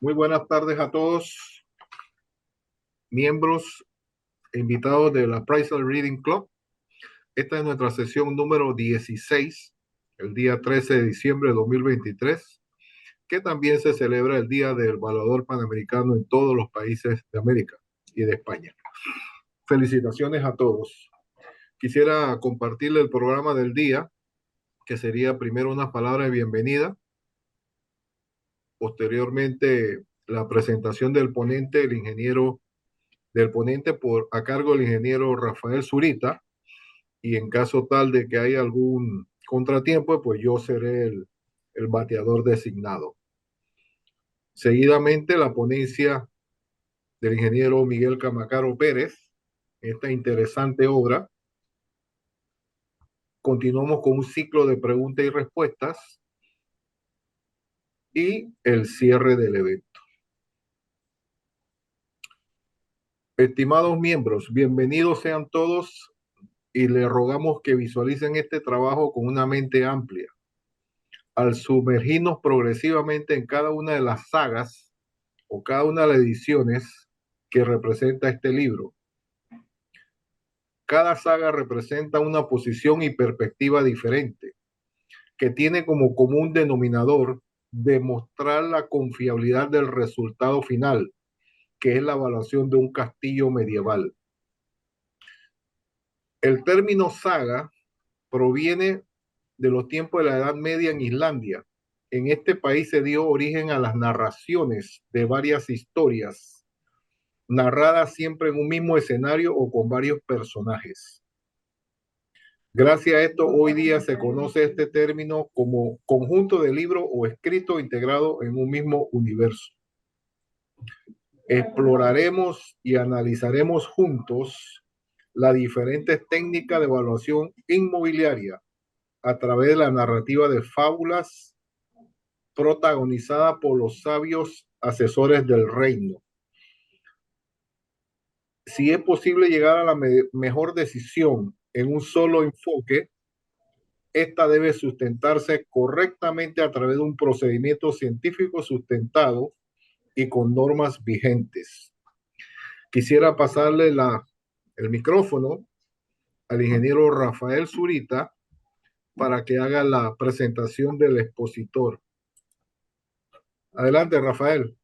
Muy buenas tardes a todos, miembros e invitados de la Praisal Reading Club. Esta es nuestra sesión número 16, el día 13 de diciembre de 2023, que también se celebra el Día del Evaluador Panamericano en todos los países de América y de España. Felicitaciones a todos. Quisiera compartirle el programa del día, que sería primero unas palabras de bienvenida, posteriormente la presentación del ponente, del ponente a cargo del ingeniero Rafael Zurita, y en caso tal de que haya algún contratiempo, pues yo seré el bateador designado. Seguidamente la ponencia del ingeniero Miguel Camacaro Pérez, esta interesante obra. Continuamos con un ciclo de preguntas y respuestas y el cierre del evento. Estimados miembros, bienvenidos sean todos y les rogamos que visualicen este trabajo con una mente amplia. Al sumergirnos progresivamente en cada una de las sagas o cada una de las ediciones que representa este libro. Cada saga representa una posición y perspectiva diferente, que tiene como común denominador demostrar la confiabilidad del resultado final, que es la evaluación de un castillo medieval. El término saga proviene de los tiempos de la Edad Media en Islandia. En este país se dio origen a las narraciones de varias historias, narradas siempre en un mismo escenario o con varios personajes. Gracias a esto, hoy día se conoce este término como conjunto de libros o escrito integrado en un mismo universo. Exploraremos y analizaremos juntos las diferentes técnicas de evaluación inmobiliaria a través de la narrativa de fábulas protagonizada por los sabios asesores del reino. Si es posible llegar a la mejor decisión en un solo enfoque, esta debe sustentarse correctamente a través de un procedimiento científico sustentado y con normas vigentes. Quisiera pasarle el micrófono al ingeniero Rafael Zurita para que haga la presentación del expositor. Adelante, Rafael.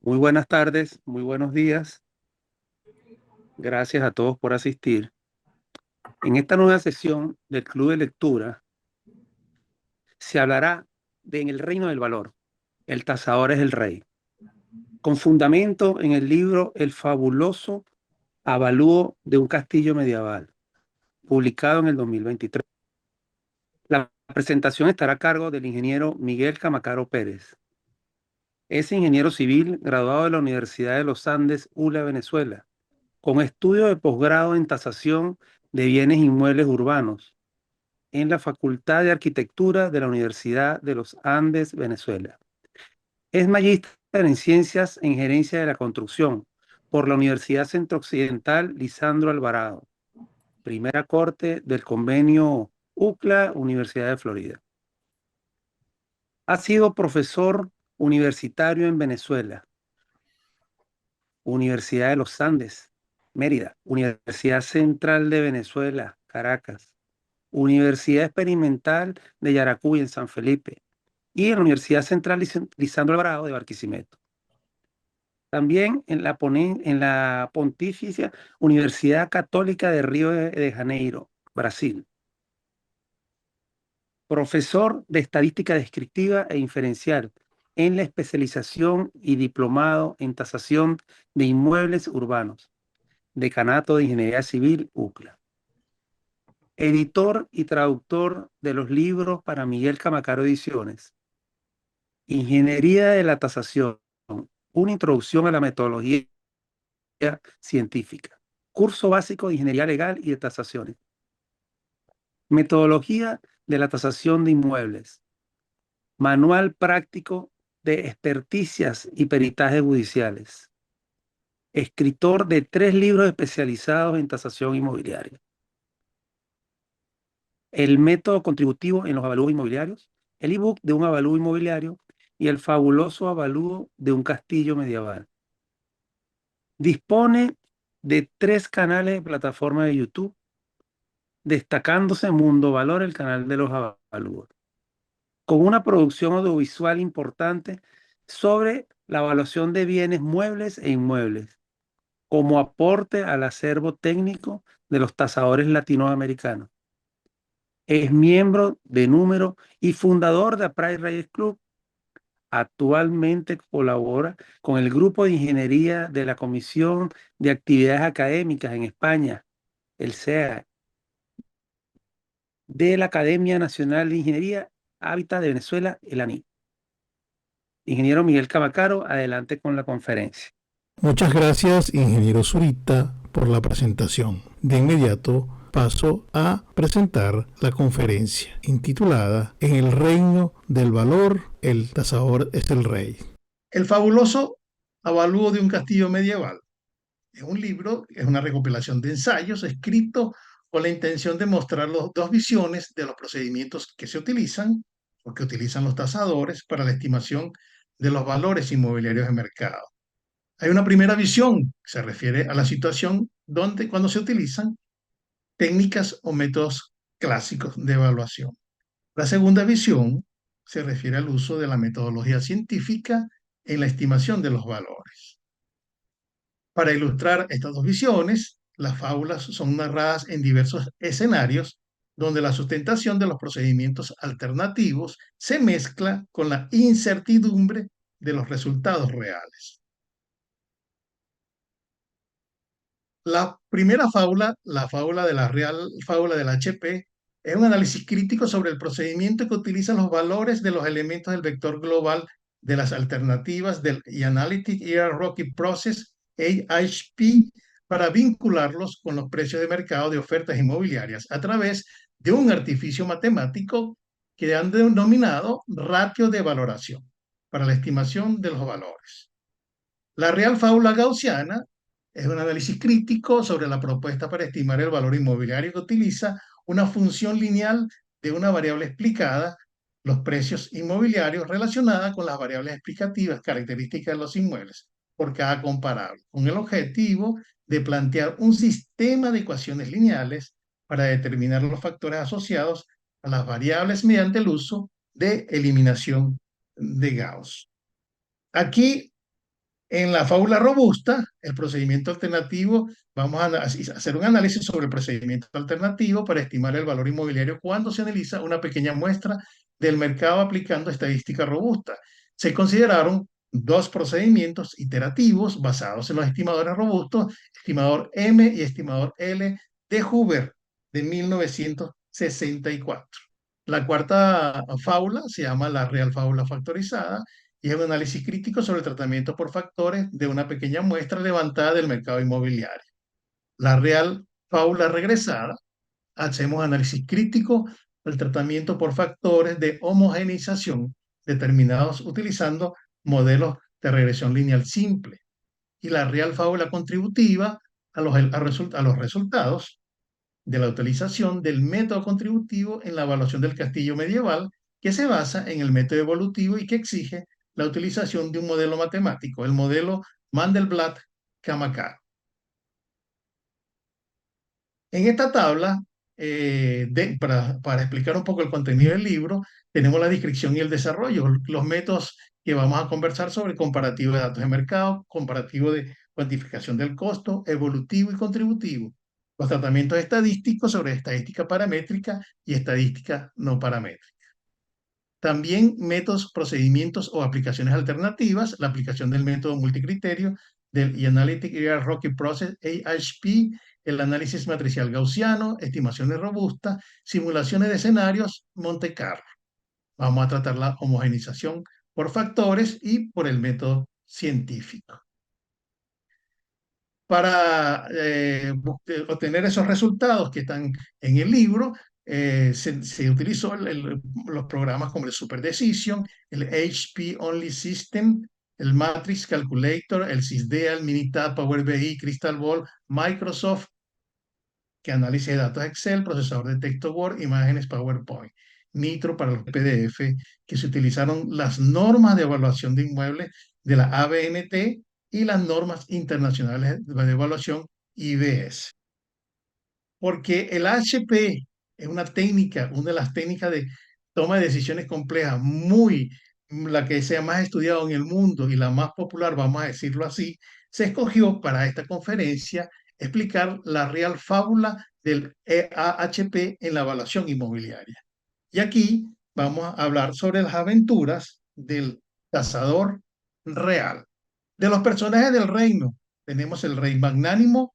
Muy buenas tardes, muy buenos días. Gracias a todos por asistir. En esta nueva sesión del Club de Lectura se hablará de En el Reino del Valor. El tasador es el rey. Con fundamento en el libro El fabuloso avalúo de un castillo medieval, publicado en el 2023. La presentación estará a cargo del ingeniero Miguel Camacaro Pérez. Es ingeniero civil graduado de la Universidad de los Andes, ULA, Venezuela, con estudio de posgrado en tasación de bienes inmuebles urbanos en la Facultad de Arquitectura de la Universidad de los Andes, Venezuela. Es magíster en Ciencias en Gerencia de la Construcción por la Universidad Centro Occidental Lisandro Alvarado, primera corte del convenio UCLA, Universidad de Florida. Ha sido profesor universitario en Venezuela, Universidad de los Andes, Mérida, Universidad Central de Venezuela, Caracas, Universidad Experimental de Yaracuy en San Felipe y en la Universidad Central Lisandro Alvarado de Barquisimeto. También en la Pontificia Universidad Católica de Río de Janeiro, Brasil. Profesor de Estadística Descriptiva e Inferencial en la especialización y diplomado en tasación de inmuebles urbanos, Decanato de Ingeniería Civil, UCLA. Editor y traductor de los libros para Miguel Camacaro Ediciones. Ingeniería de la tasación, una introducción a la metodología científica. Curso básico de Ingeniería Legal y de Tasaciones. Metodología de la tasación de inmuebles. Manual práctico de experticias y peritajes judiciales. Escritor de 3 libros especializados en tasación inmobiliaria. el método contributivo en los avalúos inmobiliarios, el ebook de un avalúo inmobiliario y el fabuloso avalúo de un castillo medieval. Dispone de 3 canales de plataforma de YouTube, destacándose Mundo Valor, el canal de los avalúos, con una producción audiovisual importante sobre la evaluación de bienes muebles e inmuebles, como aporte al acervo técnico de los tasadores latinoamericanos. Es miembro de número y fundador de Price Reyes Club. Actualmente colabora con el grupo de ingeniería de la Comisión de Actividades Académicas en España, el CEA, de la Academia Nacional de Ingeniería Hábitat de Venezuela, el ANI. Ingeniero Miguel Camacaro, adelante con la conferencia. Muchas gracias, ingeniero Zurita, por la presentación. De inmediato paso a presentar la conferencia intitulada En el reino del valor, el tasador es el rey. El fabuloso avalúo de un castillo medieval es un libro, es una recopilación de ensayos escrito con la intención de mostrar las dos visiones de los procedimientos que se utilizan o que utilizan los tasadores para la estimación de los valores inmobiliarios de mercado. Hay una primera visión que se refiere a la situación donde cuando se utilizan técnicas o métodos clásicos de evaluación. La segunda visión se refiere al uso de la metodología científica en la estimación de los valores. Para ilustrar estas dos visiones, las fábulas son narradas en diversos escenarios donde la sustentación de los procedimientos alternativos se mezcla con la incertidumbre de los resultados reales. La primera fábula, la fábula de la Real Fábula del HP, es un análisis crítico sobre el procedimiento que utiliza los valores de los elementos del vector global de las alternativas del Analytic Hierarchy Process, AHP, para vincularlos con los precios de mercado de ofertas inmobiliarias a través de un artificio matemático que han denominado ratio de valoración para la estimación de los valores. La Real Fábula Gaussiana es un análisis crítico sobre la propuesta para estimar el valor inmobiliario que utiliza una función lineal de una variable explicada, los precios inmobiliarios, relacionada con las variables explicativas características de los inmuebles por cada comparable, con el objetivo de plantear un sistema de ecuaciones lineales para determinar los factores asociados a las variables mediante el uso de eliminación de Gauss. Aquí en la fábula robusta, el procedimiento alternativo, vamos a hacer un análisis sobre el procedimiento alternativo para estimar el valor inmobiliario cuando se analiza una pequeña muestra del mercado aplicando estadística robusta. Se consideraron dos procedimientos iterativos basados en los estimadores robustos, estimador M y estimador L de Huber de 1964. La cuarta fábula se llama la Real Fábula Factorizada y es un análisis crítico sobre el tratamiento por factores de una pequeña muestra levantada del mercado inmobiliario. La Real Fábula Regresada, hacemos análisis crítico del tratamiento por factores de homogeneización determinados utilizando modelos de regresión lineal simple. Y la Real Fábula Contributiva a los resultados de la utilización del método contributivo en la evaluación del castillo medieval, que se basa en el método evolutivo y que exige la utilización de un modelo matemático, el modelo Mandelbrot-Kamakar. En esta tabla, para explicar un poco el contenido del libro, tenemos la descripción y el desarrollo, los métodos que vamos a conversar sobre comparativo de datos de mercado, comparativo de cuantificación del costo, evolutivo y contributivo, los tratamientos estadísticos sobre estadística paramétrica y estadística no paramétrica. También métodos, procedimientos o aplicaciones alternativas, la aplicación del método multicriterio del Analytic Hierarchy Process, AHP, el análisis matricial gaussiano, estimaciones robustas, simulaciones de escenarios, Monte Carlo. Vamos a tratar la homogenización por factores y por el método científico. Para obtener esos resultados que están en el libro, se utilizó los programas como el Super Decision, el HP Only System, el Matrix Calculator, el SysDeal, Minitab, Power BI, Crystal Ball, Microsoft que análisis de datos Excel, procesador de texto Word, imágenes PowerPoint, Nitro para los PDF, que se utilizaron las normas de evaluación de inmuebles de la ABNT y las normas internacionales de evaluación IBS. Porque el HP es una técnica, una de las técnicas de toma de decisiones complejas, la que sea más estudiada en el mundo y la más popular, vamos a decirlo así, se escogió para esta conferencia explicar la real fábula del AHP en la evaluación inmobiliaria. Y aquí vamos a hablar sobre las aventuras del tasador real. De los personajes del reino, tenemos el rey magnánimo,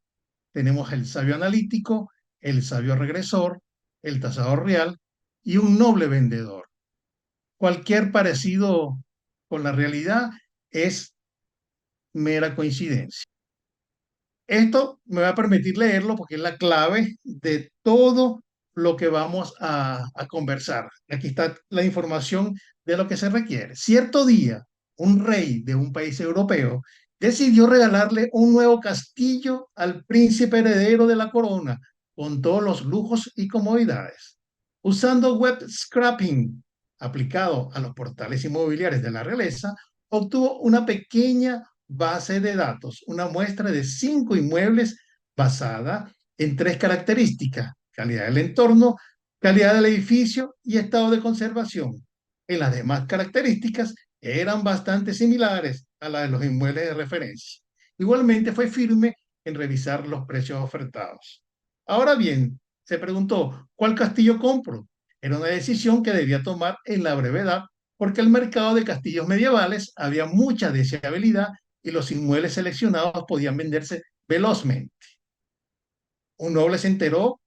tenemos el sabio analítico, el sabio regresor, el tasador real y un noble vendedor. Cualquier parecido con la realidad es mera coincidencia. Esto me va a permitir leerlo porque es la clave de todo lo que vamos a conversar. Aquí está la información de lo que se requiere. Cierto día, un rey de un país europeo decidió regalarle un nuevo castillo al príncipe heredero de la corona, con todos los lujos y comodidades. Usando web scraping aplicado a los portales inmobiliarios de la realeza, obtuvo una pequeña base de datos, una muestra de 5 inmuebles basada en 3 características: calidad del entorno, calidad del edificio y estado de conservación. En las demás características eran bastante similares a las de los inmuebles de referencia. Igualmente fue firme en revisar los precios ofertados. Ahora bien, se preguntó, ¿cuál castillo compro? Era una decisión que debía tomar en la brevedad porque el mercado de castillos medievales había mucha deseabilidad y los inmuebles seleccionados podían venderse velozmente. Un noble se enteró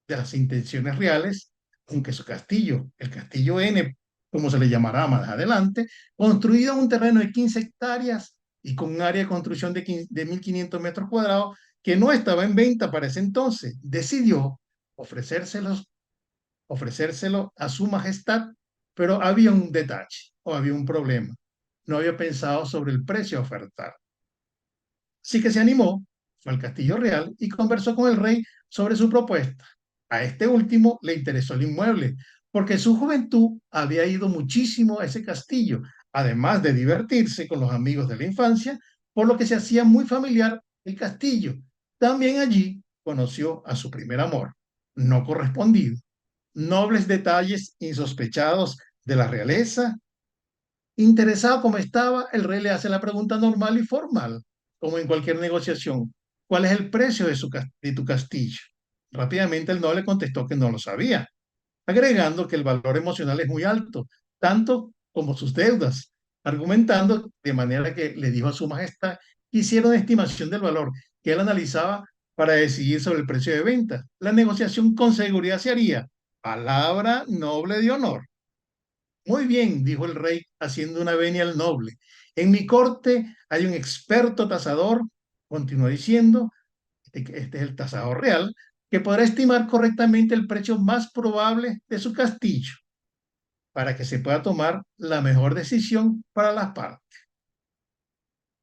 de las intenciones reales con que su castillo, el castillo N, como se le llamará más adelante, construido en un terreno de 15 hectáreas y con un área de construcción de 1.500 metros cuadrados, que no estaba en venta para ese entonces, decidió ofrecérselo a su majestad, pero había un detalle o había un problema. No había pensado sobre el precio a ofertar. Así que se animó, fue al Castillo Real y conversó con el rey sobre su propuesta. A este último le interesó el inmueble, porque en su juventud había ido muchísimo a ese castillo, además de divertirse con los amigos de la infancia, por lo que se hacía muy familiar el castillo. También allí conoció a su primer amor, no correspondido, nobles detalles insospechados de la realeza. Interesado como estaba, el rey le hace la pregunta normal y formal, como en cualquier negociación: ¿cuál es el precio de tu castillo? Rápidamente el noble contestó que no lo sabía, agregando que el valor emocional es muy alto, tanto como sus deudas, argumentando de manera que le dijo a su majestad que hiciera una estimación del valor que él analizaba para decidir sobre el precio de venta. La negociación con seguridad se haría. Palabra noble de honor. Muy bien, dijo el rey, haciendo una venia al noble. En mi corte hay un experto tasador, continuó diciendo, este es el tasador real, que podrá estimar correctamente el precio más probable de su castillo para que se pueda tomar la mejor decisión para las partes.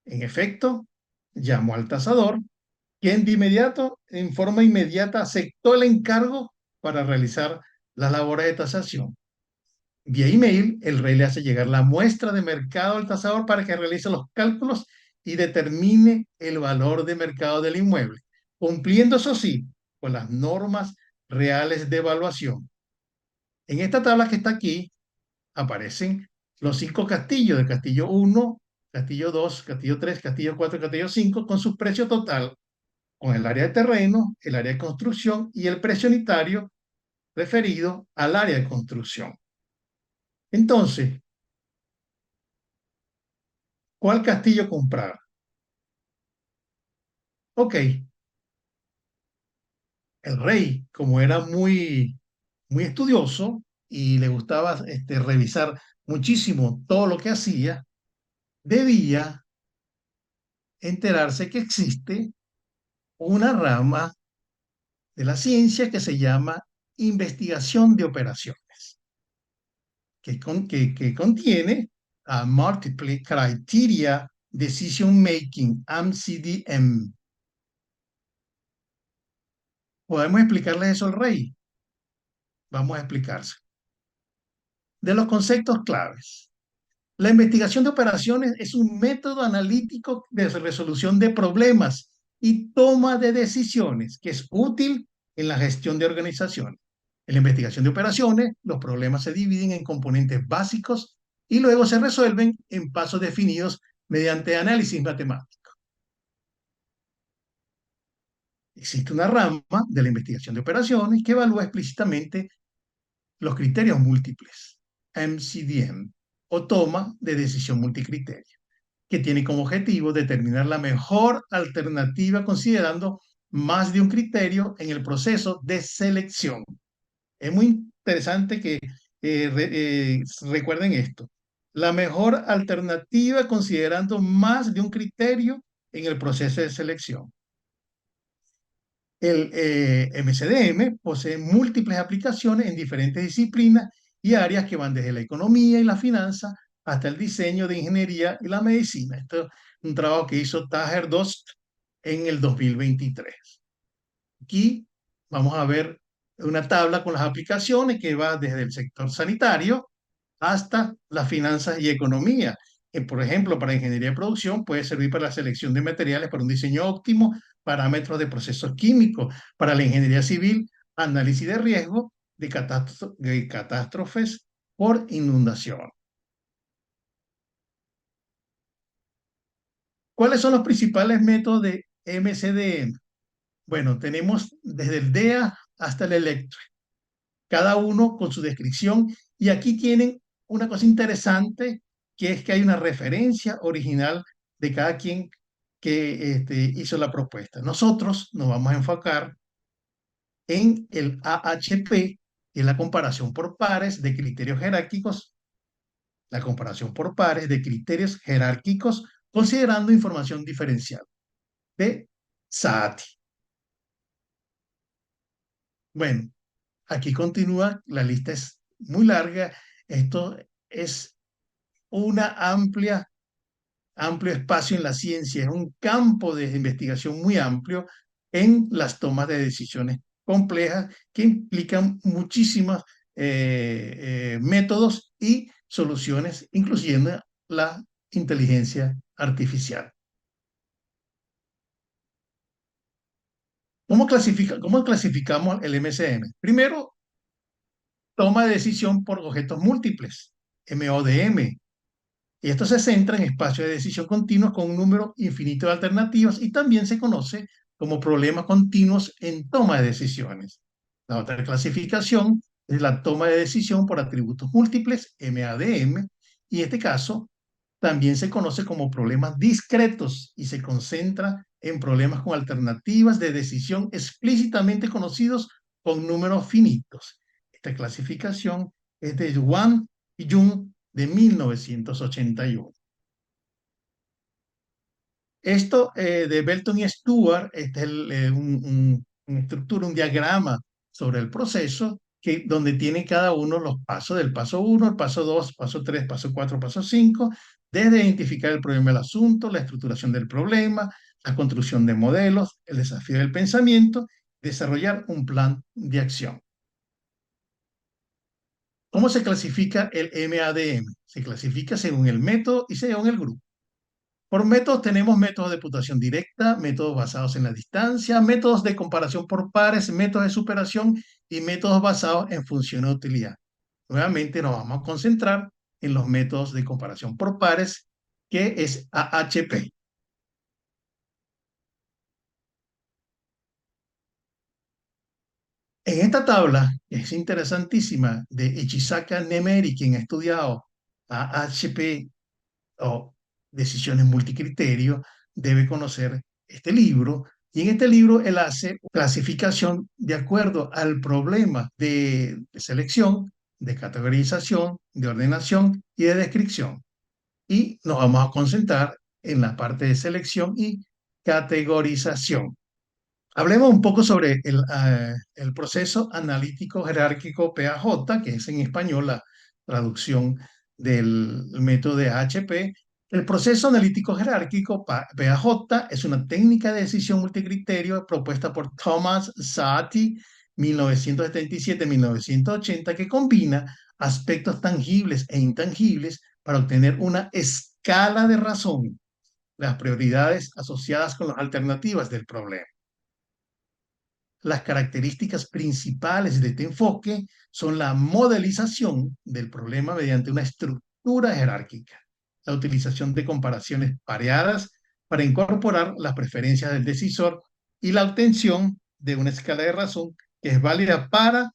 En efecto, llamó al tasador, quien de inmediato, en forma inmediata, aceptó el encargo para realizar las labores de tasación. Vía email, el rey le hace llegar la muestra de mercado al tasador para que realice los cálculos y determine el valor de mercado del inmueble, cumpliendo, eso sí, con las normas reales de evaluación. En esta tabla que está aquí aparecen los 5 castillos: del castillo 1, castillo 2, castillo 3, castillo 4, castillo 5, con su precio total, con el área de terreno, el área de construcción y el precio unitario referido al área de construcción. Entonces, ¿cuál castillo comprar? Ok, el rey, como era muy estudioso y le gustaba revisar muchísimo todo lo que hacía, debía enterarse que existe una rama de la ciencia que se llama investigación de operaciones, que contiene a Multiple Criteria Decision Making, MCDM. ¿Podemos explicarles eso al rey? Vamos a explicarse. De los conceptos claves. La investigación de operaciones es un método analítico de resolución de problemas y toma de decisiones que es útil en la gestión de organizaciones. En la investigación de operaciones, los problemas se dividen en componentes básicos y luego se resuelven en pasos definidos mediante análisis matemático. Existe una rama de la investigación de operaciones que evalúa explícitamente los criterios múltiples, MCDM, o toma de decisión multicriterio, que tiene como objetivo determinar la mejor alternativa considerando más de un criterio en el proceso de selección. Es muy interesante que recuerden esto. La mejor alternativa considerando más de un criterio en el proceso de selección. El MCDM posee múltiples aplicaciones en diferentes disciplinas y áreas que van desde la economía y la finanza hasta el diseño de ingeniería y la medicina. Esto es un trabajo que hizo Taher Dost en el 2023. Aquí vamos a ver una tabla con las aplicaciones que va desde el sector sanitario hasta las finanzas y economía. Por ejemplo, para ingeniería de producción puede servir para la selección de materiales para un diseño óptimo, parámetros de procesos químicos, para la ingeniería civil, análisis de riesgo de catástrofes por inundación. ¿Cuáles son los principales métodos de MCDM? Bueno, tenemos desde el DEA hasta el Electro, cada uno con su descripción, y aquí tienen una cosa interesante, que es que hay una referencia original de cada quien que hizo la propuesta. Nosotros nos vamos a enfocar en el AHP, que es la comparación por pares de criterios jerárquicos, la comparación por pares de criterios jerárquicos considerando información diferencial de Saati. Bueno, aquí continúa, la lista es muy larga. Esto es una amplio espacio en la ciencia, es un campo de investigación muy amplio en las tomas de decisiones complejas que implican muchísimos métodos y soluciones, incluyendo la inteligencia artificial. ¿Cómo clasificamos el MCM? Primero, toma de decisión por objetos múltiples, MODM. Y esto se centra en espacios de decisión continuos con un número infinito de alternativas y también se conoce como problemas continuos en toma de decisiones. La otra clasificación es la toma de decisión por atributos múltiples, MADM, y en este caso también se conoce como problemas discretos y se concentra en problemas con alternativas de decisión explícitamente conocidos con números finitos. Esta clasificación es de Wang y Jung de 1981. Esto de Belton y Stewart, este es una estructura, un diagrama sobre el proceso, donde tiene cada uno los pasos del paso 1, el paso 2, paso 3, paso 4, paso 5, desde identificar el problema del asunto, la estructuración del problema, la construcción de modelos, el desafío del pensamiento, desarrollar un plan de acción. ¿Cómo se clasifica el MADM? Se clasifica según el método y según el grupo. Por métodos tenemos métodos de puntuación directa, métodos basados en la distancia, métodos de comparación por pares, métodos de superación y métodos basados en función de utilidad. Nuevamente nos vamos a concentrar en los métodos de comparación por pares, que es AHP. En esta tabla, que es interesantísima, de Ichisaka Nemeri, quien ha estudiado AHP o decisiones multicriterio, debe conocer este libro. Y en este libro él hace clasificación de acuerdo al problema de selección, de categorización, de ordenación y de descripción. Y nos vamos a concentrar en la parte de selección y categorización. Hablemos un poco sobre el proceso analítico jerárquico PAJ, que es en español la traducción del método de AHP, El proceso analítico jerárquico, PAJ, es una técnica de decisión multicriterio propuesta por Thomas Saati, 1977-1980, que combina aspectos tangibles e intangibles para obtener una escala de razón, las prioridades asociadas con las alternativas del problema. Las características principales de este enfoque son la modelización del problema mediante una estructura jerárquica, la utilización de comparaciones pareadas para incorporar las preferencias del decisor y la obtención de una escala de razón que es válida para,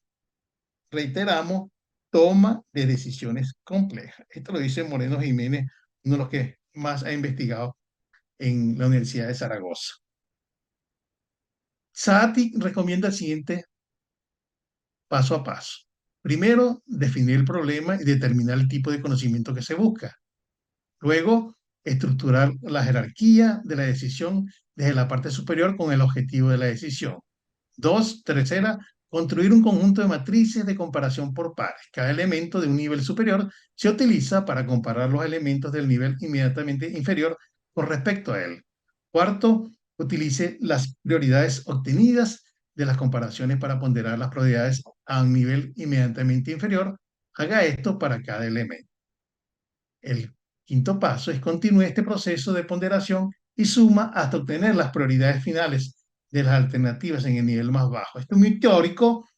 reiteramos, toma de decisiones complejas. Esto lo dice Moreno Jiménez, uno de los que más ha investigado en la Universidad de Zaragoza. Saati recomienda el siguiente paso a paso. Primero, definir el problema y determinar el tipo de conocimiento que se busca. Luego, estructurar la jerarquía de la decisión desde la parte superior con el objetivo de la decisión. Tercera, construir un conjunto de matrices de comparación por pares. Cada elemento de un nivel superior se utiliza para comparar los elementos del nivel inmediatamente inferior con respecto a él. Cuarto, utilice las prioridades obtenidas de las comparaciones para ponderar las probabilidades a un nivel inmediatamente inferior. Haga esto para cada elemento. El quinto paso es continúe este proceso de ponderación y suma hasta obtener las prioridades finales de las alternativas en el nivel más bajo. Esto es muy teórico.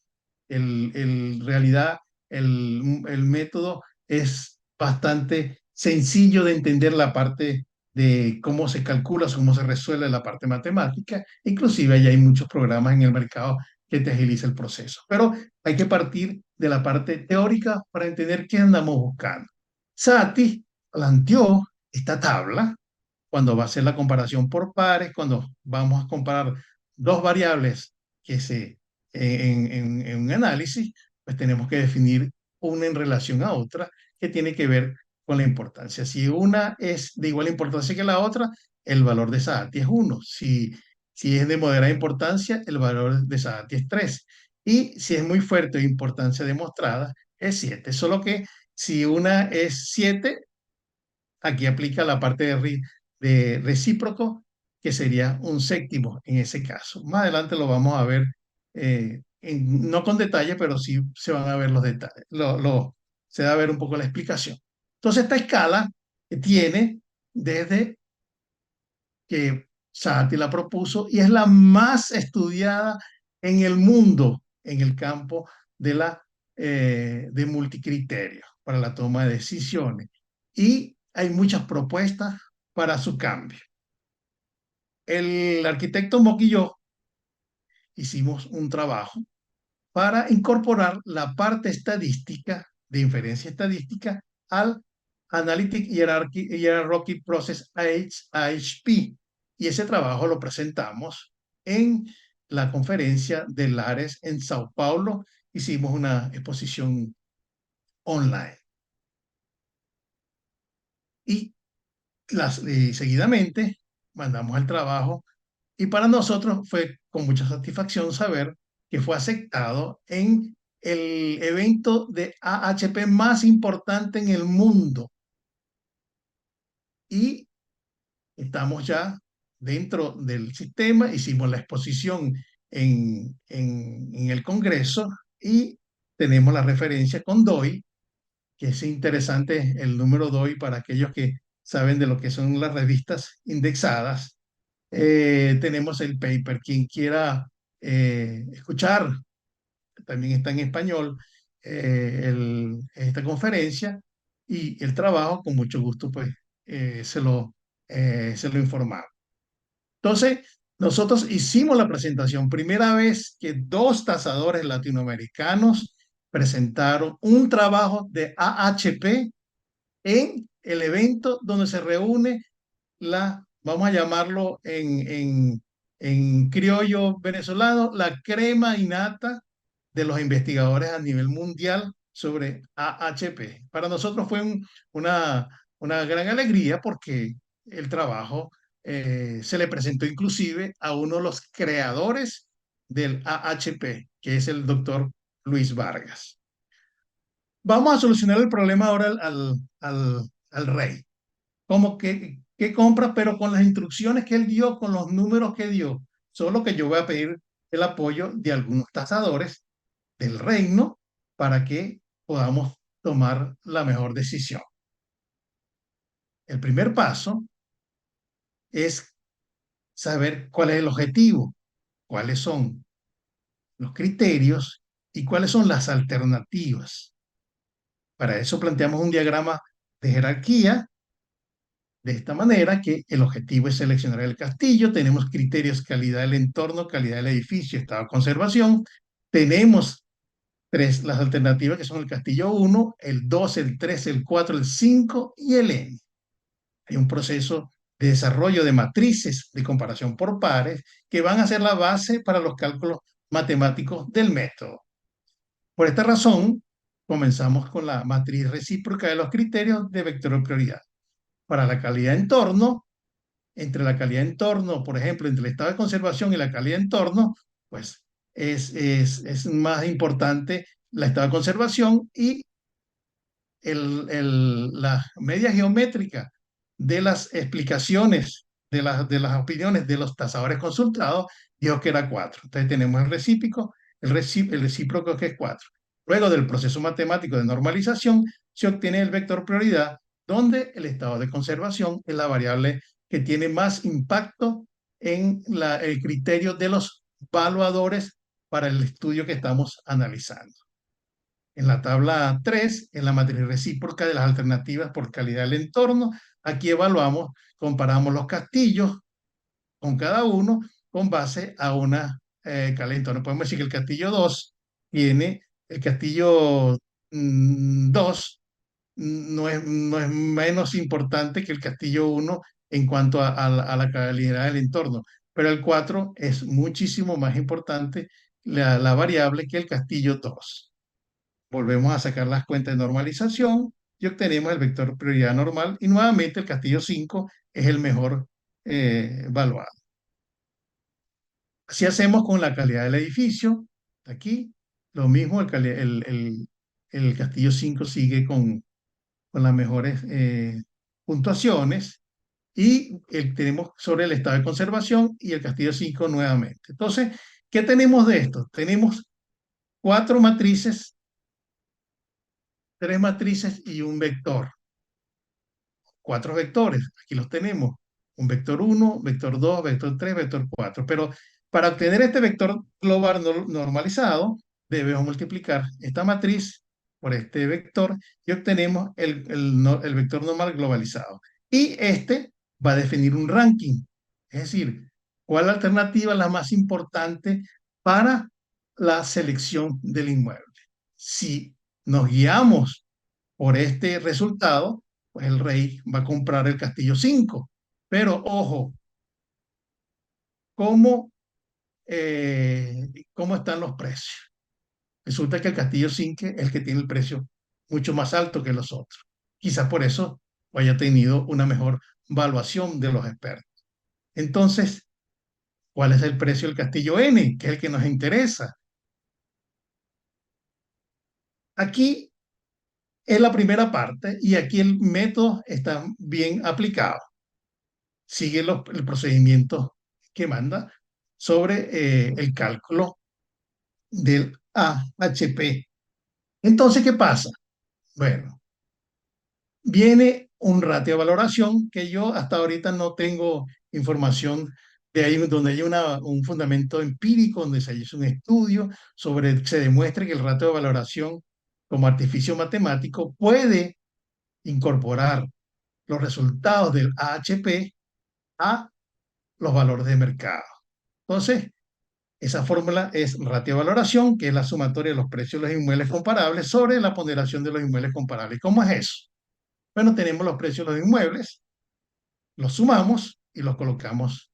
En realidad, el método es bastante sencillo de entender, la parte de cómo se calcula, cómo se resuelve la parte matemática. Inclusive ya hay muchos programas en el mercado que te agiliza el proceso. Pero hay que partir de la parte teórica para entender qué andamos buscando. Saati planteó esta tabla cuando va a hacer la comparación por pares, cuando vamos a comparar dos variables que en un análisis, pues tenemos que definir una en relación a otra que tiene que ver con la importancia. Si una es de igual importancia que la otra, el valor de Saati es 1. Si es de moderada importancia, el valor de Saati es 3. Y si es muy fuerte o importancia demostrada, es 7. Solo que si una es 7, aquí aplica la parte de recíproco, que sería un séptimo en ese caso. Más adelante lo vamos a ver, no con detalle, pero sí se van a ver los detalles, se va a ver un poco la explicación. Entonces, esta escala tiene desde que Saati la propuso y es la más estudiada en el mundo en el campo de multicriterio para la toma de decisiones. Y hay muchas propuestas para su cambio. El arquitecto Mock y yo hicimos un trabajo para incorporar la parte estadística, de inferencia estadística, al Analytic Hierarchy Process AHP. Y ese trabajo lo presentamos en la conferencia de Lares en Sao Paulo. Hicimos una exposición online. Y seguidamente mandamos el trabajo y para nosotros fue con mucha satisfacción saber que fue aceptado en el evento de AHP más importante en el mundo. Y estamos ya dentro del sistema, hicimos la exposición en el Congreso y tenemos la referencia con DOI, que es interesante el número DOI para aquellos que saben de lo que son las revistas indexadas. Tenemos el paper. Quien quiera escuchar, también está en español, esta conferencia y el trabajo, con mucho gusto, pues se lo informaron. Entonces, nosotros hicimos la presentación. Primera vez que dos tasadores latinoamericanos presentaron un trabajo de AHP en el evento donde se reúne vamos a llamarlo en criollo venezolano, la crema innata de los investigadores a nivel mundial sobre AHP. Para nosotros fue una gran alegría porque el trabajo se le presentó inclusive a uno de los creadores del AHP, que es el doctor Luis Vargas. Vamos a solucionar el problema ahora al rey. como que compra, pero con las instrucciones que él dio, con los números que dio. Solo que yo voy a pedir el apoyo de algunos tasadores del reino para que podamos tomar la mejor decisión. El primer paso es saber cuál es el objetivo, cuáles son los criterios y cuáles son las alternativas. Para eso planteamos un diagrama de jerarquía de esta manera que el objetivo es seleccionar el castillo, tenemos criterios calidad del entorno, calidad del edificio, estado de conservación, tenemos las alternativas que son el castillo 1, el 2, el 3, el 4, el 5 y el N. Hay un proceso de desarrollo de matrices de comparación por pares que van a ser la base para los cálculos matemáticos del método. Por esta razón, comenzamos con la matriz recíproca de los criterios de vector de prioridad. Para la calidad de entorno, entre la calidad de entorno, por ejemplo, entre el estado de conservación y la calidad de entorno, pues es más importante el estado de conservación y la media geométrica de las explicaciones de las opiniones de los tasadores consultados dijo que era 4. Entonces tenemos el recíproco que es 4. Luego del proceso matemático de normalización se obtiene el vector prioridad, donde el estado de conservación es la variable que tiene más impacto en el criterio de los evaluadores para el estudio que estamos analizando. En la tabla 3, en la matriz recíproca de las alternativas por calidad del entorno, aquí evaluamos, comparamos los castillos con cada uno con base a una calidad de entorno. Podemos decir que el castillo 2 tiene, el castillo 2 no es menos importante que el castillo 1 en cuanto a la calidad del entorno, pero el 4 es muchísimo más importante la variable que el castillo 2. Volvemos a sacar las cuentas de normalización y obtenemos el vector prioridad normal y nuevamente el castillo 5 es el mejor evaluado. Así hacemos con la calidad del edificio. Aquí lo mismo, el castillo 5 sigue con las mejores puntuaciones y tenemos sobre el estado de conservación y el castillo 5 nuevamente. Entonces, ¿qué tenemos de esto? Tenemos 4 matrices, 3 matrices y un vector. 4 vectores, aquí los tenemos. Un vector 1, vector 2, vector 3, vector 4. Pero para obtener este vector global normalizado, debemos multiplicar esta matriz por este vector y obtenemos el vector normal globalizado. Y este va a definir un ranking. Es decir, ¿cuál alternativa es la más importante para la selección del inmueble? Si nos guiamos por este resultado, pues el rey va a comprar el castillo 5. Pero ojo, ¿cómo, ¿cómo están los precios? Resulta que el castillo 5 es el que tiene el precio mucho más alto que los otros. Quizás por eso haya tenido una mejor valuación de los expertos. Entonces, ¿cuál es el precio del castillo N? Que es el que nos interesa. Aquí es la primera parte y aquí el método está bien aplicado. Sigue el procedimiento que manda sobre el cálculo del AHP. Entonces, ¿qué pasa? Bueno, viene un ratio de valoración que yo hasta ahorita no tengo información de ahí donde hay un fundamento empírico, donde se hizo un estudio se demuestre que el ratio de valoración como artificio matemático puede incorporar los resultados del AHP a los valores de mercado. Entonces, esa fórmula es ratio de valoración, que es la sumatoria de los precios de los inmuebles comparables sobre la ponderación de los inmuebles comparables. ¿Cómo es eso? Bueno, tenemos los precios de los inmuebles, los sumamos y los colocamos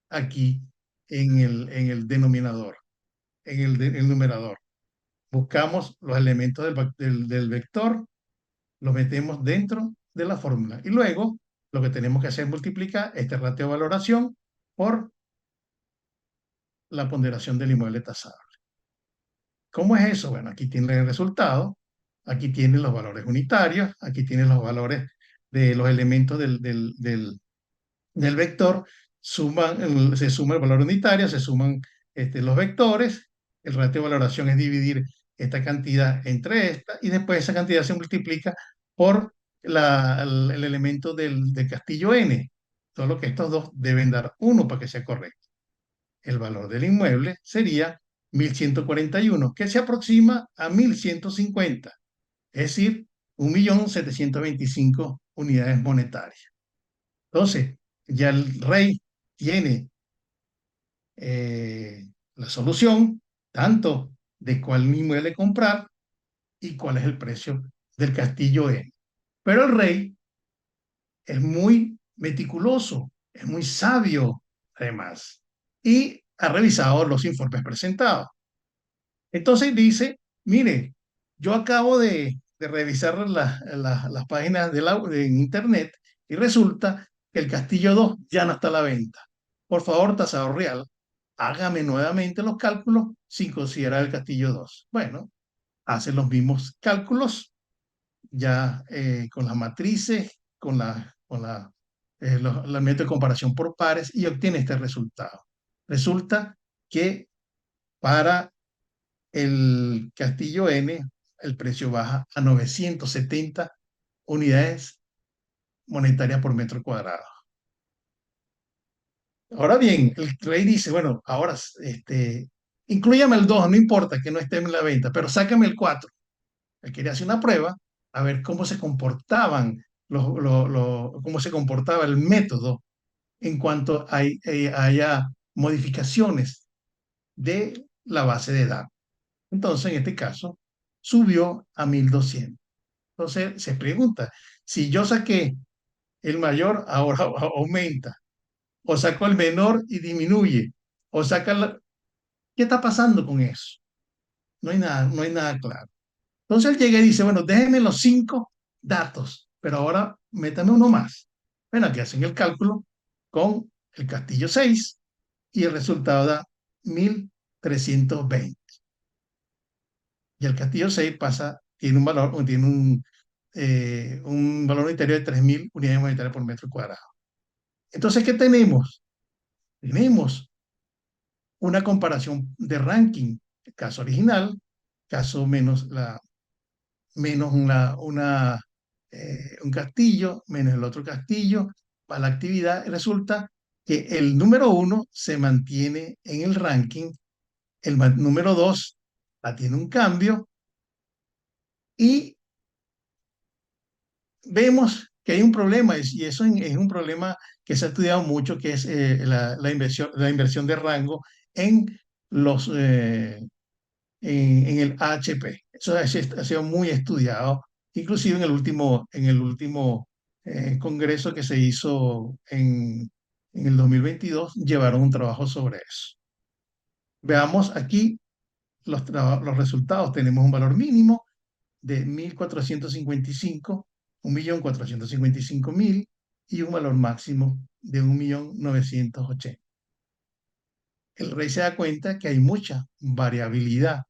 aquí en el denominador, en el numerador. Buscamos los elementos del vector, los metemos dentro de la fórmula. Y luego, lo que tenemos que hacer es multiplicar este ratio de valoración por la ponderación del inmueble tasable. ¿Cómo es eso? Bueno, aquí tiene el resultado, aquí tienen los valores unitarios, aquí tienen los valores de los elementos del vector, se suma el valor unitario, se suman los vectores, el ratio de valoración es dividir esta cantidad entre esta, y después esa cantidad se multiplica por el elemento del castillo n, solo que estos dos deben dar 1 para que sea correcto. El valor del inmueble sería 1141, que se aproxima a 1150, es decir, 1.725.000 unidades monetarias. Entonces, ya el rey tiene la solución, tanto de cuál inmueble comprar y cuál es el precio del castillo N. Pero el rey es muy meticuloso, es muy sabio, además, y ha revisado los informes presentados. Entonces dice, mire, yo acabo de revisar las páginas de internet y resulta que el Castillo 2 ya no está a la venta. Por favor, tasador real, hágame nuevamente los cálculos sin considerar el Castillo 2. Bueno, hace los mismos cálculos ya con las matrices, los métodos de comparación por pares y obtiene este resultado. Resulta que para el Castillo N, el precio baja a 970 unidades monetarias por metro cuadrado. Ahora bien, el rey dice, bueno, ahora inclúyame el 2, no importa que no esté en la venta, pero sácame el 4. Él quería hacer una prueba a ver cómo se comportaban cómo se comportaba el método en cuanto haya modificaciones de la base de datos. Entonces, en este caso, subió a 1200. Entonces, se pregunta, si yo saqué el mayor, ahora aumenta, o saco el menor y disminuye, o ¿qué está pasando con eso? No hay nada claro. Entonces él llega y dice, bueno, déjenme los 5 datos, pero ahora métame uno más. Bueno, aquí hacen el cálculo con el castillo 6 y el resultado da 1320. Y el castillo 6 tiene un valor unitario de 3000 unidades monetarias por metro cuadrado. Entonces, ¿qué tenemos? Tenemos una comparación de ranking, caso original, caso menos un castillo, menos el otro castillo, para la actividad. Resulta que el número 1 se mantiene en el ranking, el número 2 tiene un cambio, y vemos que hay un problema, y eso es un problema que se ha estudiado mucho, que es la inversión de rango en en el AHP. Eso ha sido muy estudiado, inclusive en el último congreso que se hizo en el 2022, llevaron un trabajo sobre eso. Veamos aquí los resultados. Tenemos un valor mínimo de 1.455, 1.455.000, y un valor máximo de 1.980.000. El rey se da cuenta que hay mucha variabilidad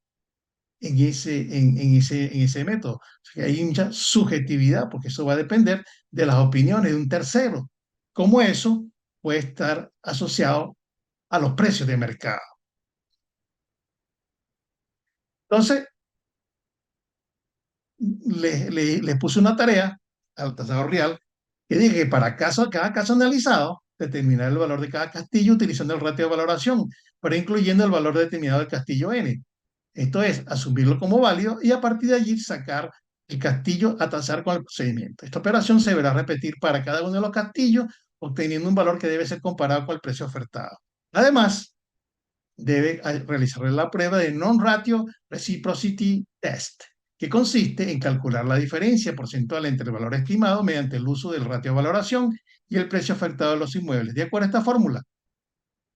en ese método. O sea, hay mucha subjetividad, porque eso va a depender de las opiniones de un tercero. Cómo eso puede estar asociado a los precios de mercado. Entonces, le puse una tarea al tasador real que diga que para cada caso analizado, determinar el valor de cada castillo utilizando el ratio de valoración, pero incluyendo el valor determinado del castillo N. Esto es, asumirlo como válido y a partir de allí sacar el castillo a tasar con el procedimiento. Esta operación se deberá repetir para cada uno de los castillos, obteniendo un valor que debe ser comparado con el precio ofertado. Además, debe realizar la prueba de Non-Ratio Reciprocity Test, que consiste en calcular la diferencia porcentual entre el valor estimado mediante el uso del ratio de valoración y el precio ofertado de los inmuebles. De acuerdo a esta fórmula,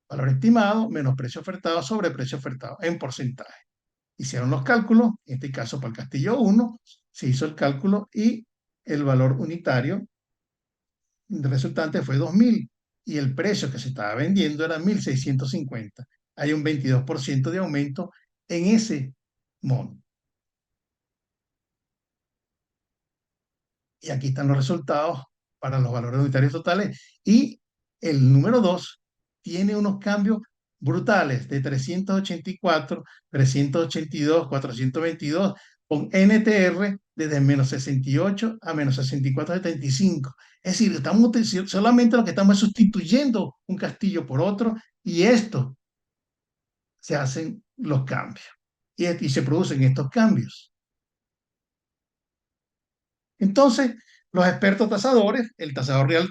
valor estimado menos precio ofertado sobre precio ofertado en porcentaje. Hicieron los cálculos, en este caso para el castillo 1, se hizo el cálculo y el valor unitario resultante fue 2.000 y el precio que se estaba vendiendo era 1.650. Hay un 22% de aumento en ese monto. Y aquí están los resultados para los valores unitarios totales. Y el número 2 tiene unos cambios brutales de 384, 382, 422, con NTR desde menos 68 a menos 64,75. Es decir, solamente lo que estamos es sustituyendo un castillo por otro, y esto se hacen los cambios. Y se producen estos cambios. Entonces, los expertos tasadores, el tasador real,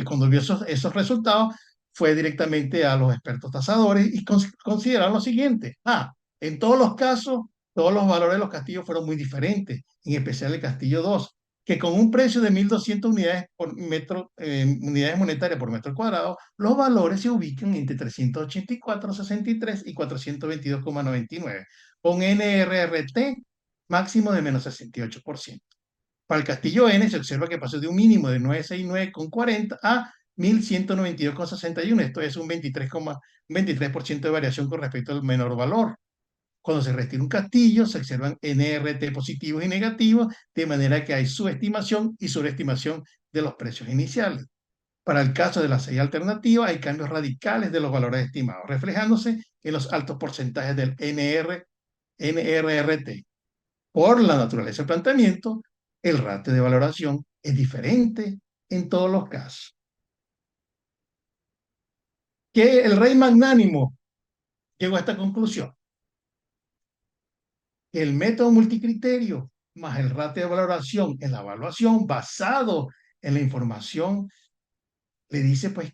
cuando vio esos resultados, fue directamente a los expertos tasadores y consideraron lo siguiente. En todos los casos, todos los valores de los castillos fueron muy diferentes, en especial el castillo 2, que con un precio de 1.200 unidades por metro, unidades monetarias por metro cuadrado, los valores se ubican entre 384,63 y 422,99, con NRRT máximo de menos 68%. Para el castillo N se observa que pasó de un mínimo de 969,40 a 1.192,61. Esto es un 23% de variación con respecto al menor valor. Cuando se retira un castillo, se observan NRT positivos y negativos, de manera que hay subestimación y sobreestimación de los precios iniciales. Para el caso de la 6 alternativa, hay cambios radicales de los valores estimados, reflejándose en los altos porcentajes del NRRT. Por la naturaleza del planteamiento, el ratio de valoración es diferente en todos los casos. Que el rey magnánimo llegó a esta conclusión. El método multicriterio más el ratio de valoración en la evaluación basado en la información le dice pues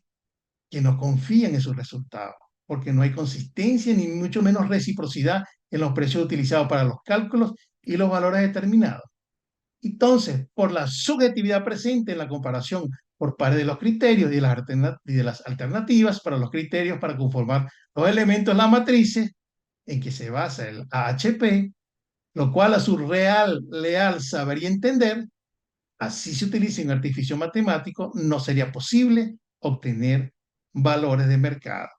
que no confíen en sus resultados, porque no hay consistencia ni mucho menos reciprocidad en los precios utilizados para los cálculos y los valores determinados. Entonces, por la subjetividad presente en la comparación por parte de los criterios y de las alternativas para los criterios para conformar los elementos de las matrices en que se basa el AHP, lo cual a su leal saber y entender, así se utiliza en artificio matemático, no sería posible obtener valores de mercado.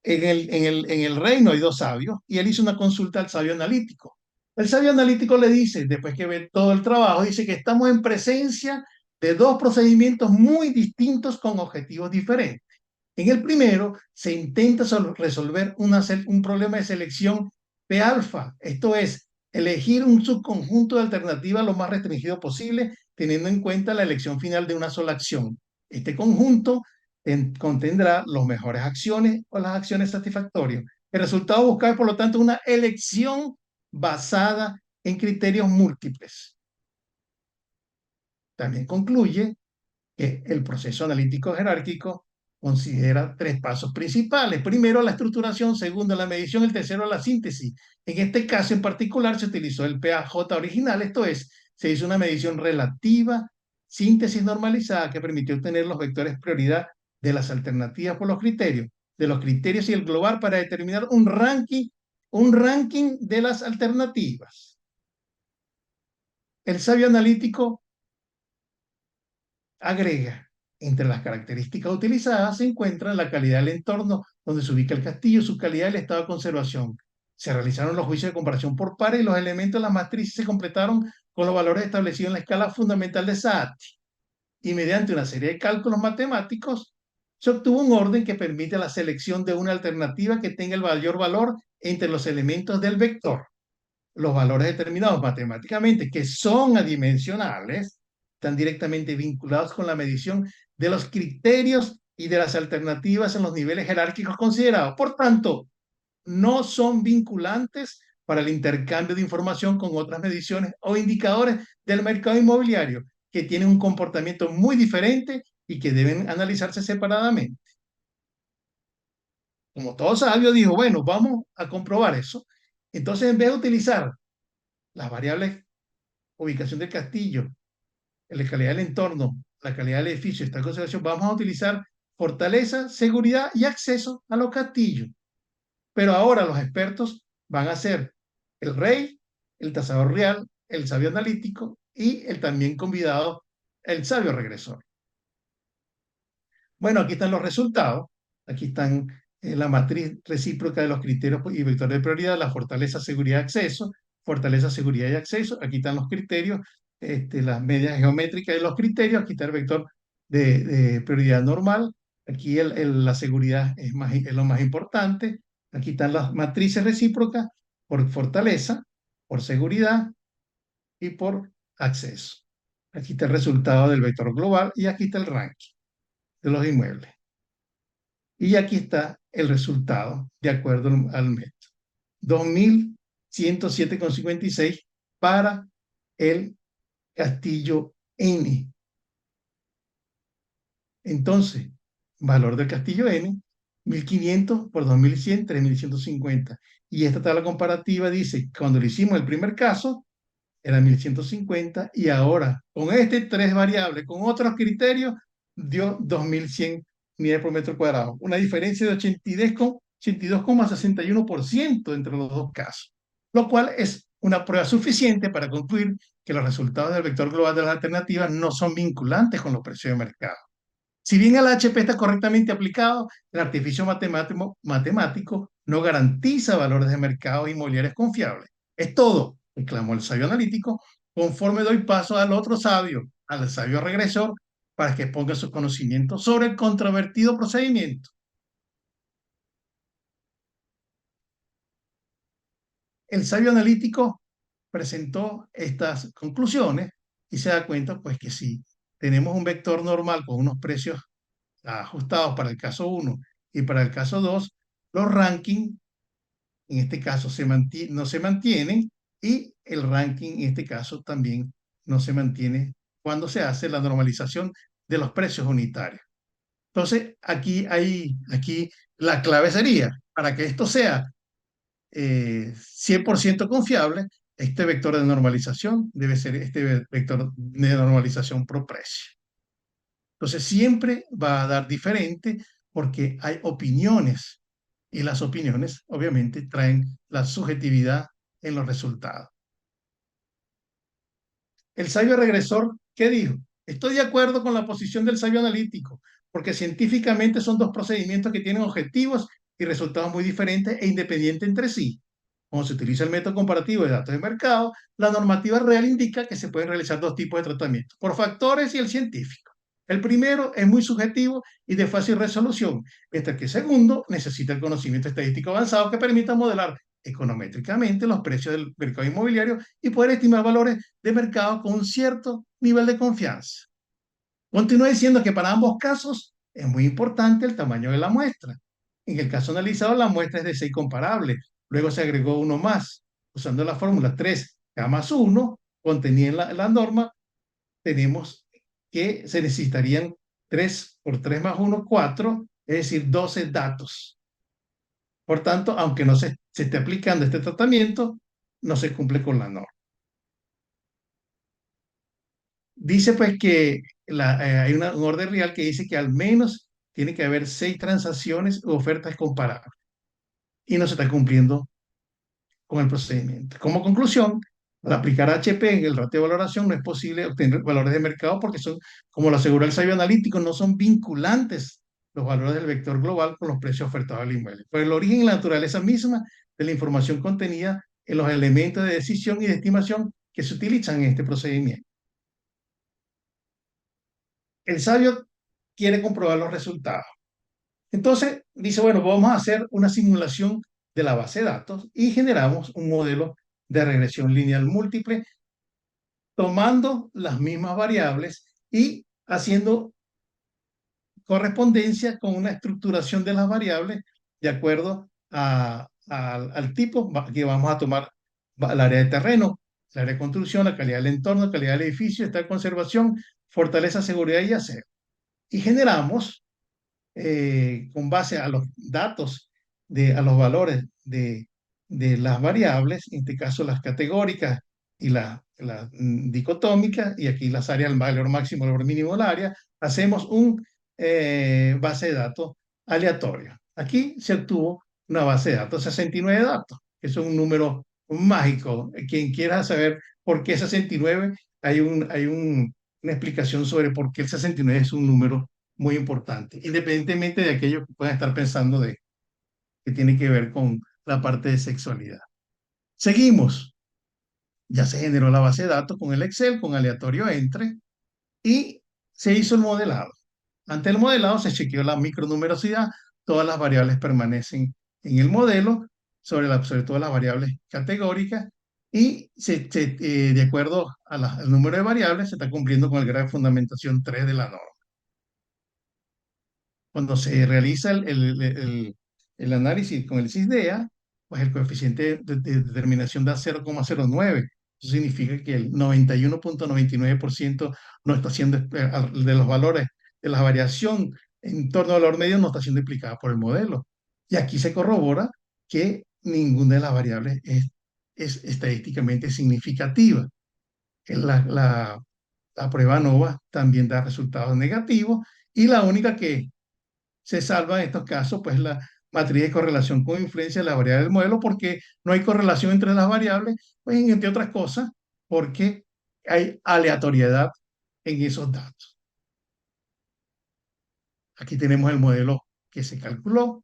En el reino hay dos sabios y él hizo una consulta al sabio analítico. El sabio analítico le dice, después que ve todo el trabajo, dice que estamos en presencia de dos procedimientos muy distintos con objetivos diferentes. En el primero, se intenta resolver un problema de selección P alfa, esto es, elegir un subconjunto de alternativas lo más restringido posible, teniendo en cuenta la elección final de una sola acción. Este conjunto contendrá las mejores acciones o las acciones satisfactorias. El resultado buscado es, por lo tanto, una elección basada en criterios múltiples. También concluye que el proceso analítico jerárquico considera tres pasos principales. Primero, la estructuración. Segundo, la medición. El tercero, la síntesis. En este caso en particular se utilizó el PAJ original, esto es, se hizo una medición relativa, síntesis normalizada que permitió obtener los vectores prioridad de las alternativas por los criterios, de los criterios y el global para determinar un ranking de las alternativas. El sabio analítico agrega, entre las características utilizadas se encuentra la calidad del entorno donde se ubica el castillo, su calidad y el estado de conservación. Se realizaron los juicios de comparación por pares y los elementos de las matrices se completaron con los valores establecidos en la escala fundamental de Saati. Y mediante una serie de cálculos matemáticos, se obtuvo un orden que permite la selección de una alternativa que tenga el mayor valor entre los elementos del vector. Los valores determinados matemáticamente, que son adimensionales, están directamente vinculados con la medición de los criterios y de las alternativas en los niveles jerárquicos considerados. Por tanto, no son vinculantes para el intercambio de información con otras mediciones o indicadores del mercado inmobiliario, que tienen un comportamiento muy diferente y que deben analizarse separadamente. Como todo sabio, dijo, bueno, vamos a comprobar eso. Entonces, en vez de utilizar las variables ubicación del castillo, la calidad del entorno, la calidad del edificio, esta conservación, vamos a utilizar fortaleza, seguridad y acceso a los castillos. Pero ahora los expertos van a ser el rey, el tasador real, el sabio analítico y el también convidado, el sabio regresor. Bueno, aquí están los resultados. Aquí están la matriz recíproca de los criterios y vectores de prioridad, la fortaleza, seguridad, acceso. fortaleza, seguridad y acceso. Aquí están los criterios, las medias geométricas de los criterios. Aquí está el vector de prioridad normal. Aquí la seguridad es lo más importante. Aquí están las matrices recíprocas por fortaleza, por seguridad y por acceso. Aquí está el resultado del vector global y aquí está el ranking de los inmuebles. Y aquí está el resultado de acuerdo al método. 2107,56 para el castillo N. Entonces, valor del castillo N, 1500 por 2100, 3150. Y esta tabla comparativa dice, cuando le hicimos el primer caso, era 1150 y ahora con tres variables, con otros criterios, dio 2100 unidades por metro cuadrado. Una diferencia de 82,61% entre los dos casos, lo cual es una prueba suficiente para concluir que los resultados del vector global de las alternativas no son vinculantes con los precios de mercado. Si bien el HP está correctamente aplicado, el artificio matemático no garantiza valores de mercado inmobiliarios confiables. Es todo, exclamó el sabio analítico, conforme doy paso al otro sabio, al sabio regresor, para que ponga sus conocimientos sobre el controvertido procedimiento. El sabio analítico presentó estas conclusiones y se da cuenta pues que si tenemos un vector normal con unos precios ajustados para el caso 1 y para el caso 2, los rankings en este caso no se mantienen y el ranking en este caso también no se mantiene cuando se hace la normalización de los precios unitarios. Entonces, aquí la clave sería, para que esto sea 100% confiable, este vector de normalización debe ser este vector de normalización por precio. Entonces siempre va a dar diferente porque hay opiniones y las opiniones obviamente traen la subjetividad en los resultados. El sabio regresor, ¿qué dijo? Estoy de acuerdo con la posición del sabio analítico porque científicamente son dos procedimientos que tienen objetivos y resultados muy diferentes e independientes entre sí. Cuando se utiliza el método comparativo de datos de mercado, la normativa real indica que se pueden realizar dos tipos de tratamiento, por factores y el científico. El primero es muy subjetivo y de fácil resolución, mientras que el segundo necesita el conocimiento estadístico avanzado que permita modelar econométricamente los precios del mercado inmobiliario y poder estimar valores de mercado con un cierto nivel de confianza. Continúa diciendo que para ambos casos es muy importante el tamaño de la muestra. En el caso analizado, la muestra es de 6 comparables. Luego se agregó uno más. Usando la fórmula 3K más 1, contenida en la norma, tenemos que se necesitarían 3 por 3 más 1, 4, es decir, 12 datos. Por tanto, aunque no se esté aplicando este tratamiento, no se cumple con la norma. Dice pues que hay un orden real que dice que al menos tiene que haber 6 transacciones u ofertas comparables y no se está cumpliendo con el procedimiento. Como conclusión, al aplicar HP en el ratio de valoración no es posible obtener valores de mercado porque son, como lo asegura el sabio analítico, no son vinculantes los valores del vector global con los precios ofertados al inmueble. Por el origen y la naturaleza misma de la información contenida en los elementos de decisión y de estimación que se utilizan en este procedimiento. El sabio quiere comprobar los resultados. Entonces dice, bueno, vamos a hacer una simulación de la base de datos y generamos un modelo de regresión lineal múltiple tomando las mismas variables y haciendo correspondencia con una estructuración de las variables de acuerdo al tipo que vamos a tomar el área de terreno, el área de construcción, la calidad del entorno, la calidad del edificio, estado de conservación, fortaleza, seguridad y aseo. Y generamos con base a los datos, a los valores de las variables, en este caso las categóricas y las dicotómicas, y aquí las áreas, el valor máximo, el valor mínimo del área, hacemos un base de datos aleatoria. Aquí se obtuvo una base de datos, 69 datos, que es un número mágico. Quien quiera saber por qué 69, hay una explicación sobre por qué el 69 es un número muy importante, independientemente de aquello que puedan estar pensando que tiene que ver con la parte de sexualidad. Seguimos. Ya se generó la base de datos con el Excel, con aleatorio entre, y se hizo el modelado. Ante el modelado se chequeó la micronumerosidad, todas las variables permanecen en el modelo, sobre todo las variables categóricas, y de acuerdo al número de variables se está cumpliendo con el grado de fundamentación 3 de la norma. Cuando se realiza el análisis con el CISDEA, pues el coeficiente de determinación da 0,09. Eso significa que el 91,99% no está siendo, de los valores de la variación en torno al valor medio no está siendo explicada por el modelo. Y aquí se corrobora que ninguna de las variables es estadísticamente significativa. La prueba ANOVA también da resultados negativos y la única que se salva en estos casos, pues la matriz de correlación con influencia de la variable del modelo, porque no hay correlación entre las variables, pues entre otras cosas, porque hay aleatoriedad en esos datos. Aquí tenemos el modelo que se calculó,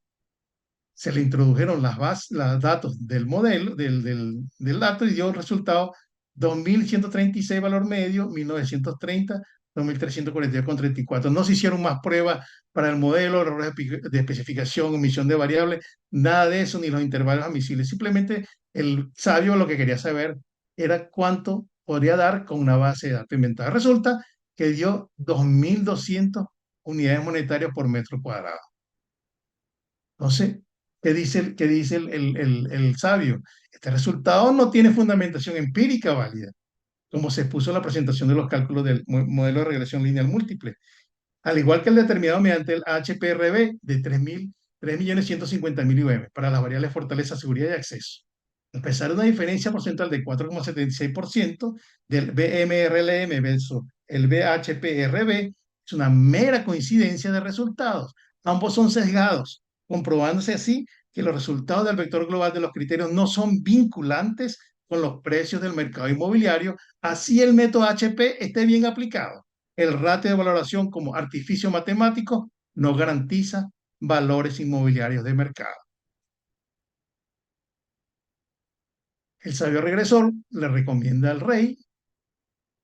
se le introdujeron los datos del modelo, del dato y dio el resultado 2.136 valor medio, 1930, 2.342,34. No se hicieron más pruebas para el modelo, errores de especificación, omisión de variables, nada de eso, ni los intervalos admisibles. Simplemente el sabio lo que quería saber era cuánto podría dar con una base de datos inventada. Resulta que dio 2.200 unidades monetarias por metro cuadrado. Entonces, qué dice el sabio? Este resultado no tiene fundamentación empírica válida, como se expuso en la presentación de los cálculos del modelo de regresión lineal múltiple, al igual que el determinado mediante el HPRB de 3.150.000 IUM para las variables fortaleza, seguridad y acceso. A pesar de una diferencia porcentual de 4,76% del BMRLM versus el BHPRB, es una mera coincidencia de resultados. Ambos son sesgados, comprobándose así que los resultados del vector global de los criterios no son vinculantes con los precios del mercado inmobiliario, así el método HP esté bien aplicado. El ratio de valoración como artificio matemático no garantiza valores inmobiliarios de mercado. El sabio regresor le recomienda al rey: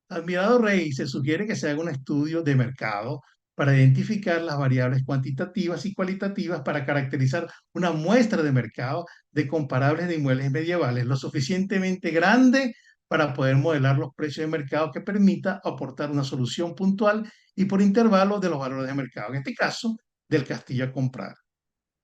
admirado rey, se sugiere que se haga un estudio de mercado para identificar las variables cuantitativas y cualitativas para caracterizar una muestra de mercado de comparables de inmuebles medievales lo suficientemente grande para poder modelar los precios de mercado que permita aportar una solución puntual y por intervalo de los valores de mercado, en este caso, del castillo a comprar.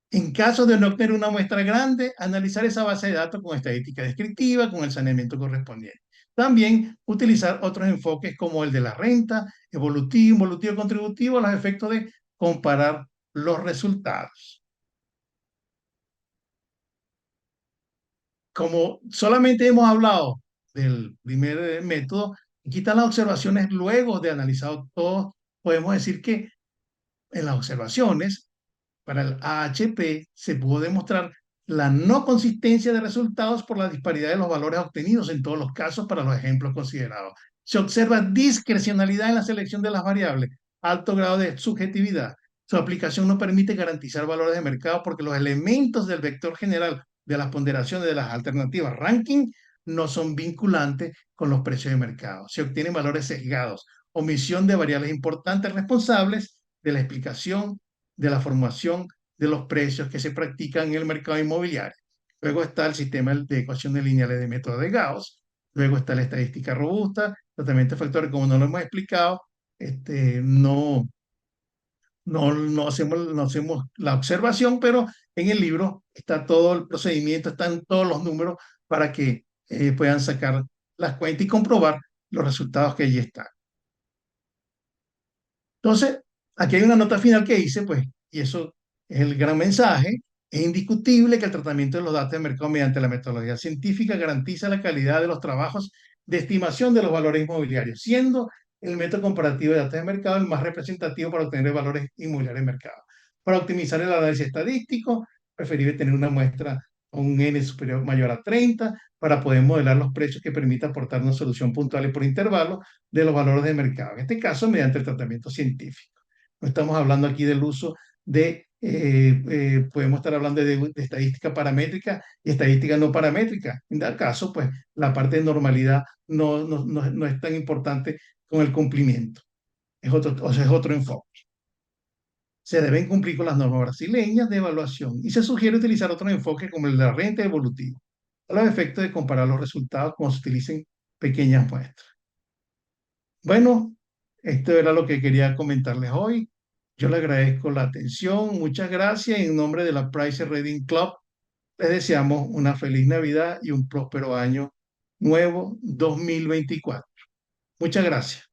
En caso de no obtener una muestra grande, analizar esa base de datos con estadística descriptiva, con el saneamiento correspondiente. También utilizar otros enfoques como el de la renta, evolutivo, involutivo, contributivo, a los efectos de comparar los resultados. Como solamente hemos hablado del primer método, aquí están las observaciones luego de analizado todo. Podemos decir que en las observaciones para el AHP se pudo demostrar la no consistencia de resultados por la disparidad de los valores obtenidos en todos los casos para los ejemplos considerados. Se observa discrecionalidad en la selección de las variables, alto grado de subjetividad. Su aplicación no permite garantizar valores de mercado porque los elementos del vector general de las ponderaciones de las alternativas ranking no son vinculantes con los precios de mercado. Se obtienen valores sesgados, omisión de variables importantes responsables de la explicación de la formación de los precios que se practican en el mercado inmobiliario. Luego está el sistema de ecuaciones lineales de método de Gauss. Luego está la estadística robusta, tratamiento de factores, como no lo hemos explicado, no hacemos la observación, pero en el libro está todo el procedimiento, están todos los números para que puedan sacar las cuentas y comprobar los resultados que allí están. Entonces, aquí hay una nota final que dice, pues, y eso es el gran mensaje: es indiscutible que el tratamiento de los datos de mercado mediante la metodología científica garantiza la calidad de los trabajos de estimación de los valores inmobiliarios, siendo el método comparativo de datos de mercado el más representativo para obtener valores inmobiliarios de mercado. Para optimizar el análisis estadístico, preferible tener una muestra con un n superior mayor a 30 para poder modelar los precios que permita aportar una solución puntual y por intervalo de los valores de mercado, en este caso mediante el tratamiento científico. No estamos hablando aquí del uso de Podemos estar hablando de estadística paramétrica y estadística no paramétrica. En tal caso, pues la parte de normalidad no es tan importante con el cumplimiento. O sea, es otro enfoque. Se deben cumplir con las normas brasileñas de evaluación y se sugiere utilizar otro enfoque como el de la renta evolutiva, a los efectos de comparar los resultados cuando se utilicen pequeñas muestras. Bueno, esto era lo que quería comentarles hoy. Yo le agradezco la atención, muchas gracias. En nombre de la Price Reading Club, les deseamos una feliz Navidad y un próspero año nuevo 2024. Muchas gracias.